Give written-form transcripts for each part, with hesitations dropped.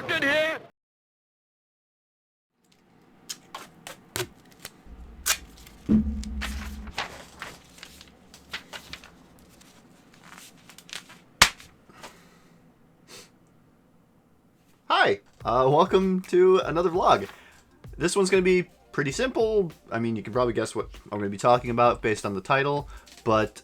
talking here? Hi, welcome to another vlog. This one's going to be pretty simple. I mean, you can probably guess what I'm going to be talking about based on the title, but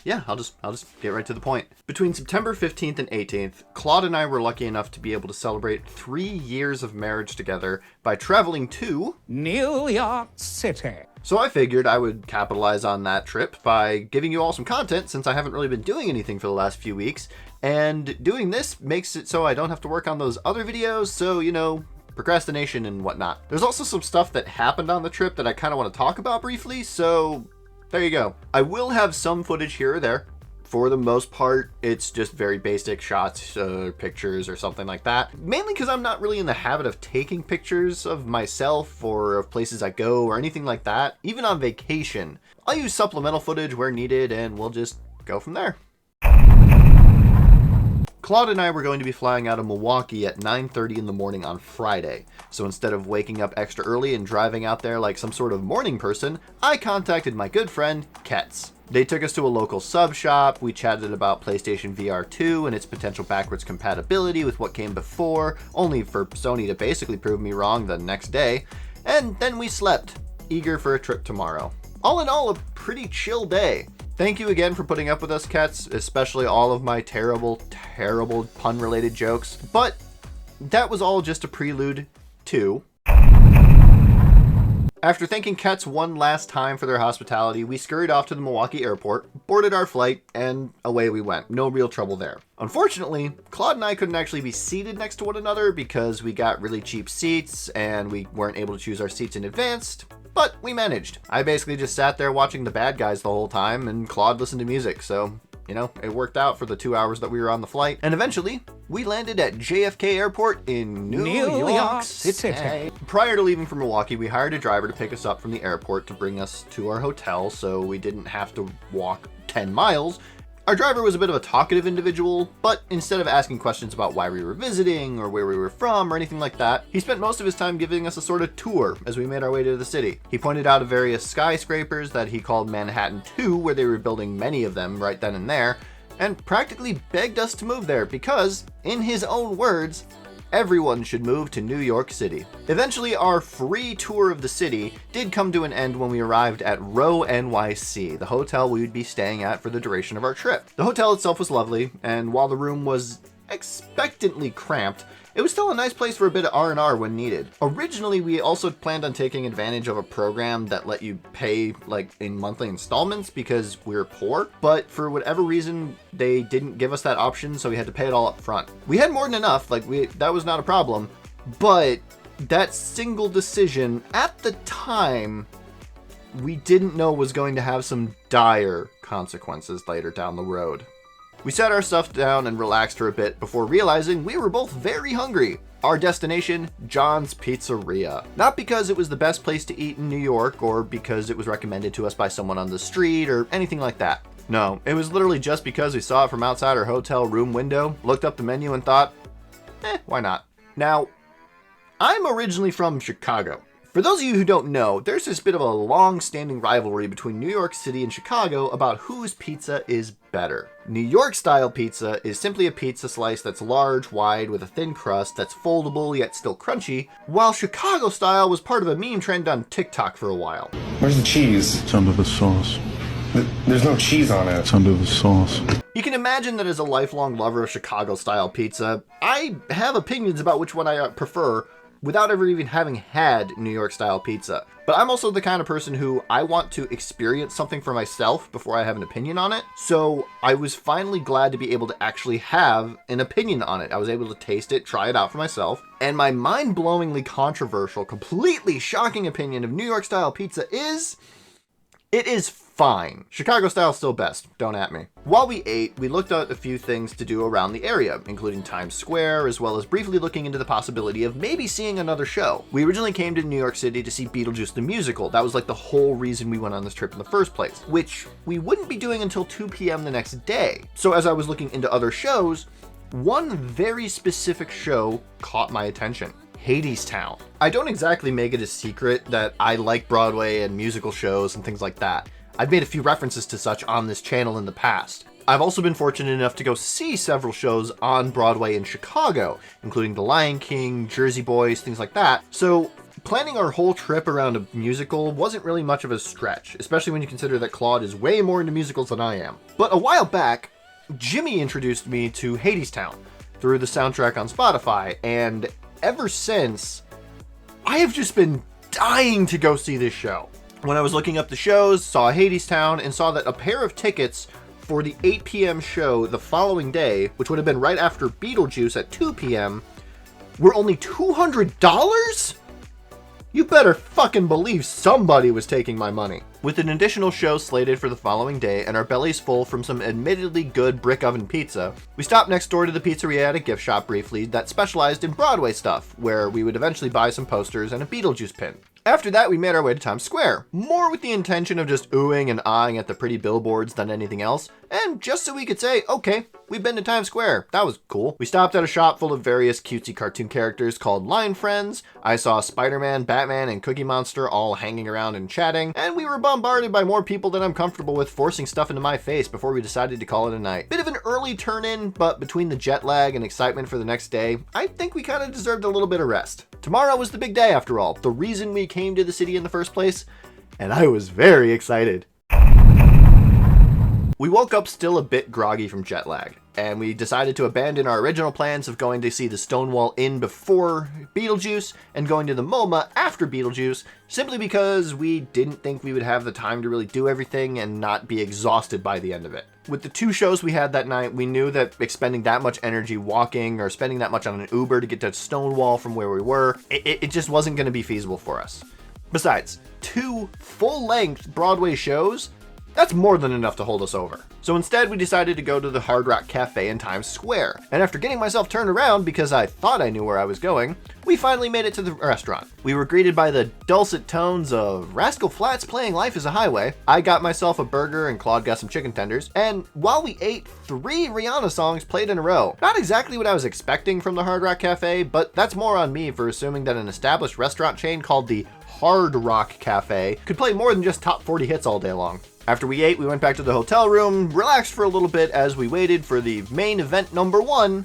yeah, I'll just get right to the point. Between September 15th and 18th, Claude and I were lucky enough to be able to celebrate 3 years of marriage together by traveling to New York City. So I figured I would capitalize on that trip by giving you all some content, since I haven't really been doing anything for the last few weeks, and doing this makes it so I don't have to work on those other videos, so, you know, procrastination and whatnot. There's also some stuff that happened on the trip that I kind of want to talk about briefly, so there you go. I will have some footage here or there. For the most part, it's just very basic shots, pictures or something like that. Mainly because I'm not really in the habit of taking pictures of myself or of places I go or anything like that. Even on vacation, I'll use supplemental footage where needed and we'll just go from there. Claude and I were going to be flying out of Milwaukee at 9:30 in the morning on Friday. So instead of waking up extra early and driving out there like some sort of morning person, I contacted my good friend, Ketz. They took us to a local sub shop, we chatted about PlayStation VR 2 and its potential backwards compatibility with what came before, only for Sony to basically prove me wrong the next day, and then we slept, eager for a trip tomorrow. All in all, a pretty chill day. Thank you again for putting up with us, Ketz, especially all of my terrible pun-related jokes, but that was all just a prelude to... After thanking Ketz one last time for their hospitality, we scurried off to the Milwaukee airport, boarded our flight, and away we went. No real trouble there. Unfortunately, Claude and I couldn't actually be seated next to one another because we got really cheap seats and we weren't able to choose our seats in advance, but we managed. I basically just sat there watching the bad guys the whole time and Claude listened to music, so, you know, it worked out for the 2 hours that we were on the flight. And eventually, we landed at JFK Airport in New York City. Prior to leaving for Milwaukee, we hired a driver to pick us up from the airport to bring us to our hotel so we didn't have to walk 10 miles. Our driver was a bit of a talkative individual, but instead of asking questions about why we were visiting or where we were from or anything like that, he spent most of his time giving us a sort of tour as we made our way to the city. He pointed out various skyscrapers that he called Manhattan 2, where they were building many of them right then and there, and practically begged us to move there because, in his own words, everyone should move to New York City. Eventually, our free tour of the city did come to an end when we arrived at Row NYC, the hotel we would be staying at for the duration of our trip. The hotel itself was lovely, and while the room was expectantly cramped, it was still a nice place for a bit of R&R when needed. Originally, we also planned on taking advantage of a program that let you pay like in monthly installments because we were poor, but for whatever reason, they didn't give us that option, so we had to pay it all up front. We had more than enough, that was not a problem, but that single decision at the time, we didn't know was going to have some dire consequences later down the road. We sat our stuff down and relaxed for a bit before realizing we were both very hungry. Our destination, John's Pizzeria. Not because it was the best place to eat in New York or because it was recommended to us by someone on the street or anything like that. No, it was literally just because we saw it from outside our hotel room window, looked up the menu and thought, why not? Now, I'm originally from Chicago. For those of you who don't know, there's this bit of a long-standing rivalry between New York City and Chicago about whose pizza is better. New York-style pizza is simply a pizza slice that's large, wide, with a thin crust that's foldable yet still crunchy, while Chicago-style was part of a meme trend on TikTok for a while. Where's the cheese? It's under the sauce. There's no cheese on it. It's under the sauce. You can imagine that as a lifelong lover of Chicago-style pizza, I have opinions about which one I prefer, without ever even having had New York-style pizza. But I'm also the kind of person who I want to experience something for myself before I have an opinion on it. So I was finally glad to be able to actually have an opinion on it. I was able to taste it, try it out for myself. And my mind-blowingly controversial, completely shocking opinion of New York-style pizza is... it is fine. Chicago style still best, don't at me. While we ate, we looked at a few things to do around the area, including Times Square, as well as briefly looking into the possibility of maybe seeing another show. We originally came to New York City to see Beetlejuice the musical. That was like the whole reason we went on this trip in the first place, which we wouldn't be doing until 2 p.m. the next day. So as I was looking into other shows, one very specific show caught my attention. Hadestown. I don't exactly make it a secret that I like Broadway and musical shows and things like that. I've made a few references to such on this channel in the past. I've also been fortunate enough to go see several shows on Broadway in Chicago, including The Lion King, Jersey Boys, things like that. So planning our whole trip around a musical wasn't really much of a stretch, especially when you consider that Claude is way more into musicals than I am. But a while back, Jimmy introduced me to Hadestown through the soundtrack on Spotify, and ever since, I have just been dying to go see this show. When I was looking up the shows, saw Hadestown, and saw that a pair of tickets for the 8 p.m. show the following day, which would have been right after Beetlejuice at 2 p.m., were only $200? You better fucking believe somebody was taking my money. With an additional show slated for the following day and our bellies full from some admittedly good brick oven pizza, we stopped next door to the pizzeria at a gift shop briefly that specialized in Broadway stuff, where we would eventually buy some posters and a Beetlejuice pin. After that, we made our way to Times Square, more with the intention of just oohing and ahhing at the pretty billboards than anything else, and just so we could say, okay, we've been to Times Square. That was cool. We stopped at a shop full of various cutesy cartoon characters called Line Friends. I saw Spider-Man, Batman, and Cookie Monster all hanging around and chatting, and we were bombarded by more people than I'm comfortable with forcing stuff into my face before we decided to call it a night. Bit of an early turn-in, but between the jet lag and excitement for the next day, I think we kind of deserved a little bit of rest. Tomorrow was the big day after all, the reason we came to the city in the first place, and I was very excited. We woke up still a bit groggy from jet lag, and we decided to abandon our original plans of going to see the Stonewall Inn before Beetlejuice and going to the MoMA after Beetlejuice, simply because we didn't think we would have the time to really do everything and not be exhausted by the end of it. With the two shows we had that night, we knew that expending that much energy walking or spending that much on an Uber to get to Stonewall from where we were, it just wasn't going to be feasible for us. Besides, 2 full-length Broadway shows, that's more than enough to hold us over. So instead, we decided to go to the Hard Rock Cafe in Times Square. And after getting myself turned around because I thought I knew where I was going, we finally made it to the restaurant. We were greeted by the dulcet tones of Rascal Flatts playing Life is a Highway. I got myself a burger and Claude got some chicken tenders. And while we ate, 3 Rihanna songs played in a row. Not exactly what I was expecting from the Hard Rock Cafe, but that's more on me for assuming that an established restaurant chain called the Hard Rock Cafe could play more than just top 40 hits all day long. After we ate, we went back to the hotel room, relaxed for a little bit as we waited for the main event number 1,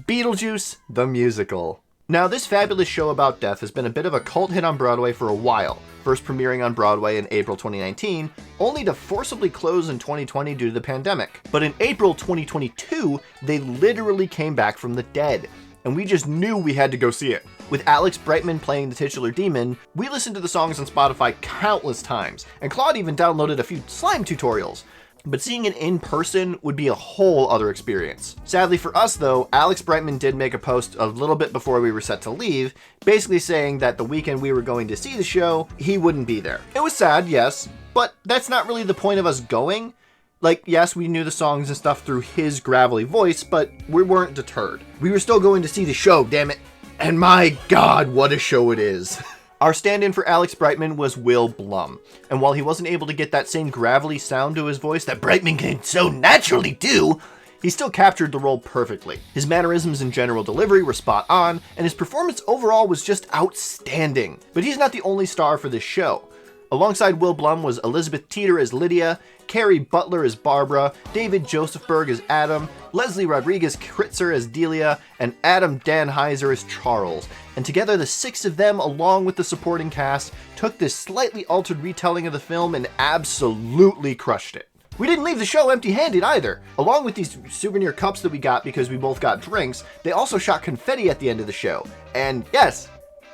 Beetlejuice the Musical. Now, this fabulous show about death has been a bit of a cult hit on Broadway for a while, first premiering on Broadway in April 2019, only to forcibly close in 2020 due to the pandemic. But in April 2022, they literally came back from the dead, and we just knew we had to go see it. With Alex Brightman playing the titular demon, we listened to the songs on Spotify countless times, and Claude even downloaded a few slime tutorials. But seeing it in person would be a whole other experience. Sadly for us though, Alex Brightman did make a post a little bit before we were set to leave, basically saying that the weekend we were going to see the show, he wouldn't be there. It was sad, yes, but that's not really the point of us going. Like, yes, we knew the songs and stuff through his gravelly voice, but we weren't deterred. We were still going to see the show, damn it. And my God, what a show it is. Our stand-in for Alex Brightman was Will Blum, and while he wasn't able to get that same gravelly sound to his voice that Brightman can so naturally do, he still captured the role perfectly. His mannerisms and general delivery were spot on, and his performance overall was just outstanding. But he's not the only star for this show. Alongside Will Blum was Elizabeth Teeter as Lydia, Carrie Butler as Barbara, David Josephberg as Adam, Leslie Rodriguez Kritzer as Delia, and Adam Danheiser as Charles. And together the 6 of them, along with the supporting cast, took this slightly altered retelling of the film and absolutely crushed it. We didn't leave the show empty-handed either. Along with these souvenir cups that we got because we both got drinks, they also shot confetti at the end of the show. And yes,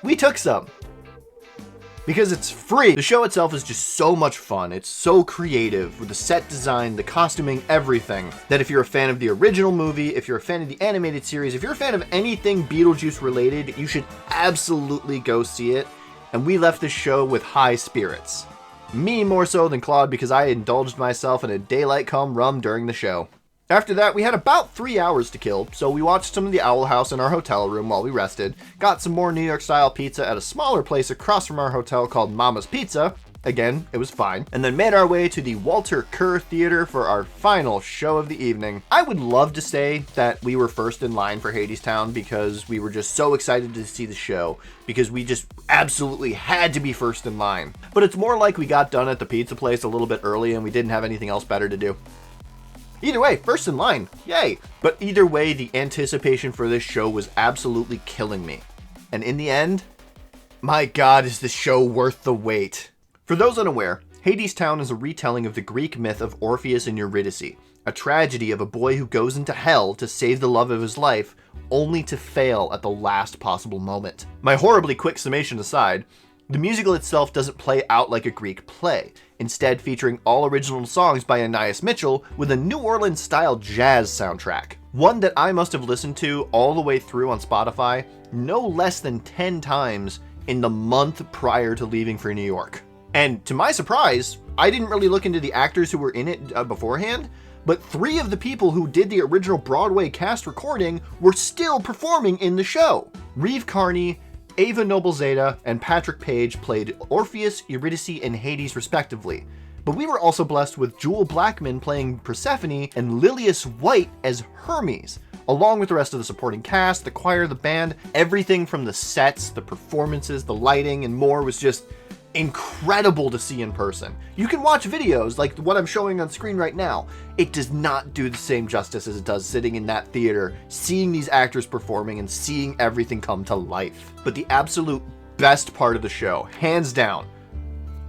we took some. Because it's free. The show itself is just so much fun. It's so creative with the set design, the costuming, everything, that if you're a fan of the original movie, if you're a fan of the animated series, if you're a fan of anything Beetlejuice related, you should absolutely go see it. And we left this show with high spirits. Me more so than Claude because I indulged myself in a daylight come rum during the show. After that, we had about 3 hours to kill, so we watched some of the Owl House in our hotel room while we rested, got some more New York-style pizza at a smaller place across from our hotel called Mama's Pizza, Again, it was fine. And then made our way to the Walter Kerr Theater for our final show of the evening. I would love to say that we were first in line for Hadestown because we were just so excited to see the show, because we just absolutely had to be first in line. But it's more like we got done at the pizza place a little bit early and we didn't have anything else better to do. Either way, first in line, yay! But either way, the anticipation for this show was absolutely killing me. And in the end, my God, is this show worth the wait. For those unaware, Hadestown is a retelling of the Greek myth of Orpheus and Eurydice, a tragedy of a boy who goes into hell to save the love of his life, only to fail at the last possible moment. My horribly quick summation aside, the musical itself doesn't play out like a Greek play, instead featuring all original songs by Anais Mitchell with a New Orleans-style jazz soundtrack. One that I must have listened to all the way through on Spotify no less than 10 times in the month prior to leaving for New York. And to my surprise, I didn't really look into the actors who were in it beforehand, but 3 of the people who did the original Broadway cast recording were still performing in the show. Reeve Carney, Ava Noblezada, and Patrick Page played Orpheus, Eurydice, and Hades respectively. But we were also blessed with Jewel Blackman playing Persephone and Lilius White as Hermes, along with the rest of the supporting cast, the choir, the band. Everything from the sets, the performances, the lighting, and more was just incredible to see in person. You can watch videos like what I'm showing on screen right now. It does not do the same justice as it does sitting in that theater, seeing these actors performing and seeing everything come to life. But the absolute best part of the show, hands down,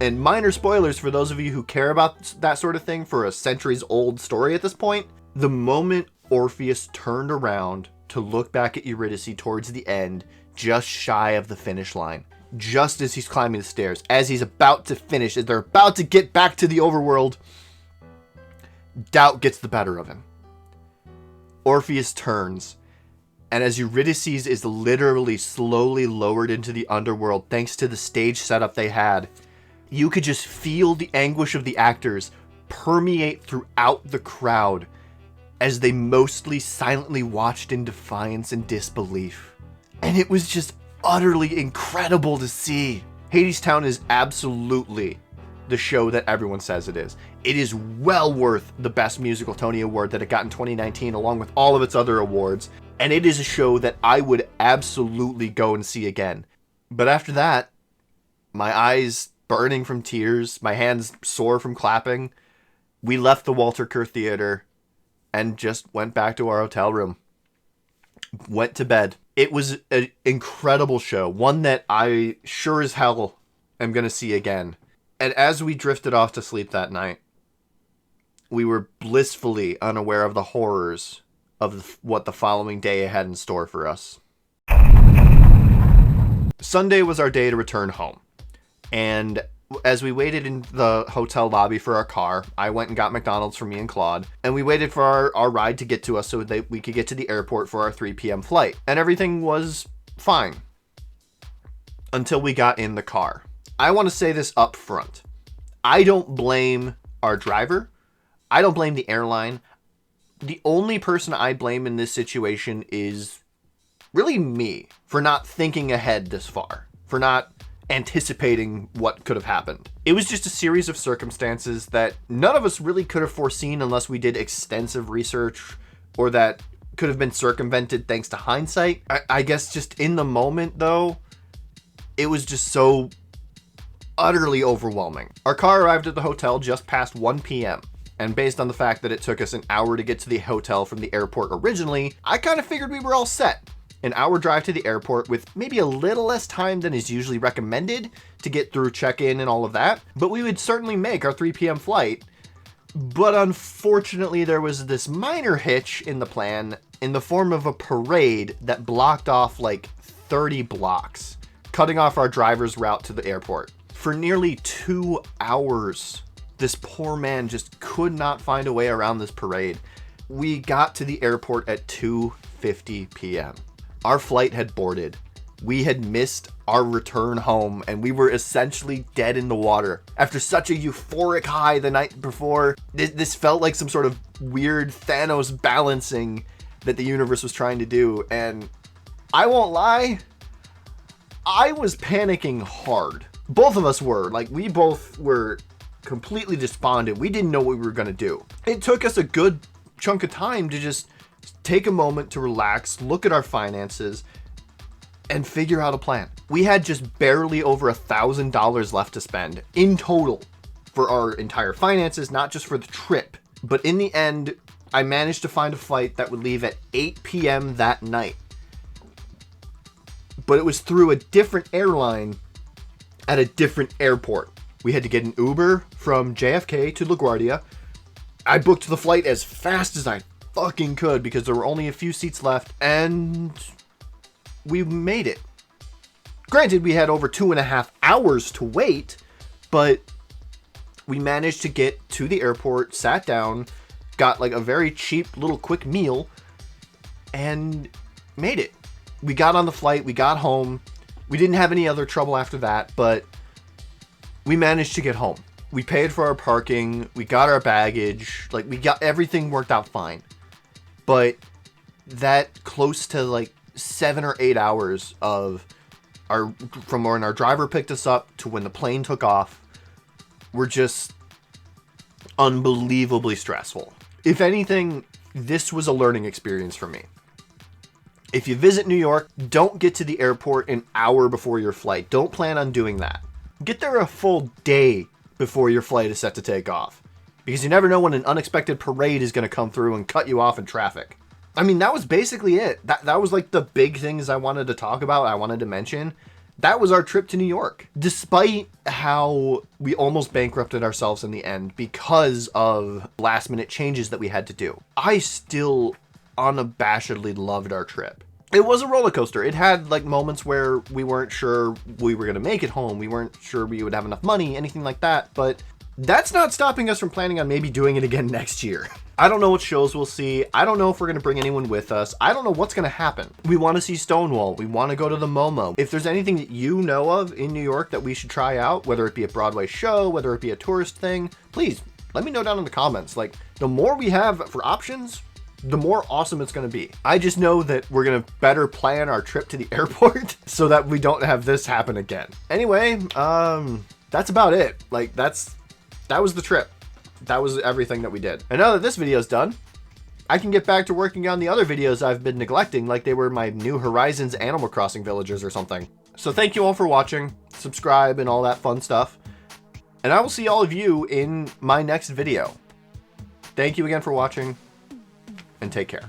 and minor spoilers for those of you who care about that sort of thing for a centuries-old story at this point, the moment Orpheus turned around to look back at Eurydice towards the end, just shy of the finish line. Just as he's climbing the stairs, as he's about to finish, as they're about to get back to the overworld, doubt gets the better of him. Orpheus turns, and as Eurydice is literally slowly lowered into the underworld thanks to the stage setup they had, you could just feel the anguish of the actors permeate throughout the crowd as they mostly silently watched in defiance and disbelief. And it was just utterly incredible to see. Hadestown is absolutely the show that everyone says it is. It is well worth the Best Musical Tony Award that it got in 2019, along with all of its other awards. And it is a show that I would absolutely go and see again. But after that, my eyes burning from tears, my hands sore from clapping, we left the Walter Kerr Theater and just went back to our hotel room. Went to bed. It was an incredible show, one that I sure as hell am going to see again. And as we drifted off to sleep that night, we were blissfully unaware of the horrors of what the following day had in store for us. Sunday was our day to return home. And as we waited in the hotel lobby for our car, I went and got McDonald's for me and Claude, and we waited for our ride to get to us so that we could get to the airport for our 3 p.m. flight. And everything was fine until we got in the car. I want to say this up front. I don't blame our driver. I don't blame the airline. The only person I blame in this situation is really me for not thinking ahead this far, for not anticipating what could have happened. It was just a series of circumstances that none of us really could have foreseen unless we did extensive research, or that could have been circumvented thanks to hindsight. I guess just in the moment, though, it was just so utterly overwhelming. Our car arrived at the hotel just past 1 p.m. And based on the fact that it took us an hour to get to the hotel from the airport originally, I kind of figured we were all set. An hour drive to the airport with maybe a little less time than is usually recommended to get through check-in and all of that. But we would certainly make our 3 p.m. flight. But unfortunately, there was this minor hitch in the plan in the form of a parade that blocked off like 30 blocks, cutting off our driver's route to the airport. For nearly 2 hours, this poor man just could not find a way around this parade. We got to the airport at 2:50 p.m. Our flight had boarded. We had missed our return home, and we were essentially dead in the water. After such a euphoric high the night before, this felt like some sort of weird Thanos balancing that the universe was trying to do. And I won't lie, I was panicking hard. Both of us were. Like, we both were completely despondent. We didn't know what we were going to do. It took us a good chunk of time to just take a moment to relax, look at our finances, and figure out a plan. We had just barely over $1,000 left to spend in total for our entire finances, not just for the trip. But in the end, I managed to find a flight that would leave at 8 p.m. that night. But it was through a different airline at a different airport. We had to get an Uber from JFK to LaGuardia. I booked the flight as fast as I fucking could because there were only a few seats left, and we made it. Granted, we had over 2.5 hours to wait, but we managed to get to the airport, sat down, got like a very cheap little quick meal, and made it. We got on the flight, we got home. We didn't have any other trouble after that, but we managed to get home. We paid for our parking, we got our baggage, like we got everything worked out fine. But that close to like 7 or 8 hours of from when our driver picked us up to when the plane took off were just unbelievably stressful. If anything, this was a learning experience for me. If you visit New York, don't get to the airport an hour before your flight. Don't plan on doing that. Get there a full day before your flight is set to take off, because you never know when an unexpected parade is going to come through and cut you off in traffic. I mean, that was basically it. That was like the big things I wanted to talk about, I wanted to mention. That was our trip to New York. Despite how we almost bankrupted ourselves in the end because of last minute changes that we had to do, I still unabashedly loved our trip. It was a roller coaster. It had like moments where we weren't sure we were going to make it home. We weren't sure we would have enough money, anything like that. But that's not stopping us from planning on maybe doing it again next year. I don't know what shows we'll see. I don't know if we're going to bring anyone with us. I don't know what's going to happen. We want to see Stonewall. We want to go to the Momo. If there's anything that you know of in New York that we should try out, whether it be a Broadway show, whether it be a tourist thing, please let me know down in the comments. Like, the more we have for options, the more awesome it's going to be. I just know that we're going to better plan our trip to the airport so that we don't have this happen again. Anyway, that's about it. Like, that was the trip. That was everything that we did. And now that this video is done, I can get back to working on the other videos I've been neglecting, like they were my New Horizons Animal Crossing villagers or something. So thank you all for watching, subscribe, and all that fun stuff. And I will see all of you in my next video. Thank you again for watching, and take care.